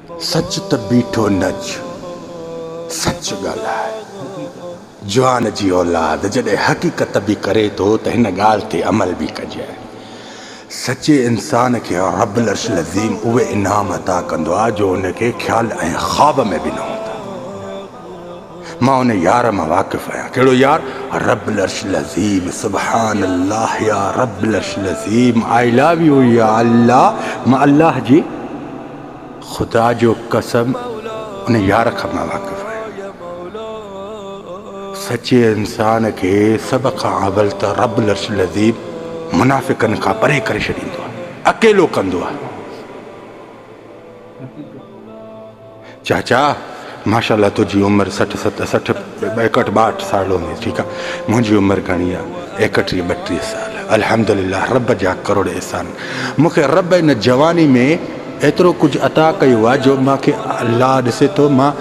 सच त बीठो नच, सच ॻाल्हाए। जवान जी औलाद जॾहिं हक़ीक़त बि करे थो त हिन ॻाल्हि ते अमल बि कजे। सचे इंसान खे रब्बुल अर्शिल अज़ीम उहे इनाम अता कंदो आहे जो उनखे ख़्याल ऐं ख़्वाब में बि न हूंदा। मां उन यार मां वाक़िफ़ आहियां। कहिड़ो यार? रब्बुल अर्शिल अज़ीम। सुभान अल्लाह या रब्बुल अर्शिल अज़ीम। आई लव यू या अल्लाह। मां अल्लाह जी खुदा जो कसम उन यार खां मां वाक़िफ़ आहियां। सचे इंसान खे सभ खां अवल त रब्बुल अर्शिल अज़ीम मुनाफ़िक़नि खां परे करे छॾींदो आहे, अकेलो कंदो आहे। चाचा माशाअल्लाह तुंहिंजी उमिरि 61 साल हूंदी, ठीकु आहे। मुंहिंजी उमिरि घणी आहे? 31-32 साल। अल्हम्दुलिल्लाह, रब जा करोड़ एहसान। मूंखे रब इन जवानी में एतिरो कुझु अता कयो आहे जो मूंखे अल्लाह ॾिसे थो मां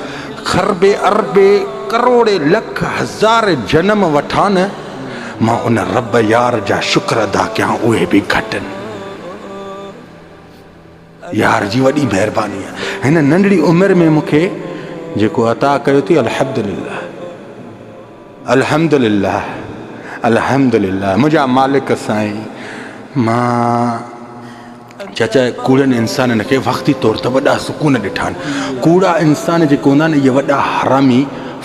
खरबे अरबे करोड़े लख हज़ार जनम वठां न, मां उन रब यार जा शुक्र अदा कयां, उहे बि घटि आहिनि। यार जी वॾी महिरबानी आहे हिन नंढड़ी उमिरि में मूंखे जेको अता कयो थी। अल्हम्दुलिल्लाह अल्हम्दुलिल्लाह अल्हम्दुलिल्लाह। मुंहिंजा मालिक साईं। मां चाचा कूड़नि इंसाननि खे वक़्ती तौर ते वॾा सुकून ॾिठा आहिनि। कूड़ा इंसान जेके हूंदा आहिनि इहे वॾा हरामी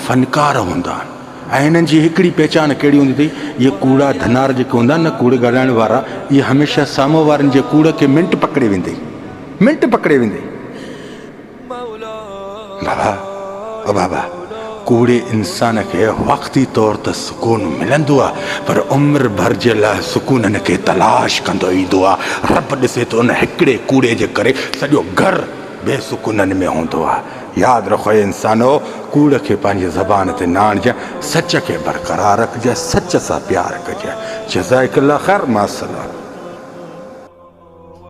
फ़नकार हूंदा आहिनि। ऐं हिननि जी हिकिड़ी पहचान कहिड़ी हूंदी अथई? इहे कूड़ा धनार जेके हूंदा आहिनि न, कूड़े ॻाल्हाइण वारा, इहे हमेशह साम्हूं वारनि जे कूड़ खे मिंट पकिड़े वेंदे, मिंट पकिड़े वेंदे। बाबा ओ बाबा, कूड़े इंसान खे वक़्ती तौर ते सुकून मिलंदो आहे, पर उमिरि भर जे लाइ सुकून खे तलाश कंदो ईंदो आहे। रब ॾिसे थो उन हिकिड़े कूड़े जे करे सॼो घरु बेसुकूननि में हूंदो आहे। यादि रखो इंसानो, कूड़ खे पंहिंजी ज़बान ते न आणिजांइ, सच खे बरक़रार रखिजांइ, सच सां प्यारु कजांइ। जज़ाकल्लाह ख़ैर। मां सलाम।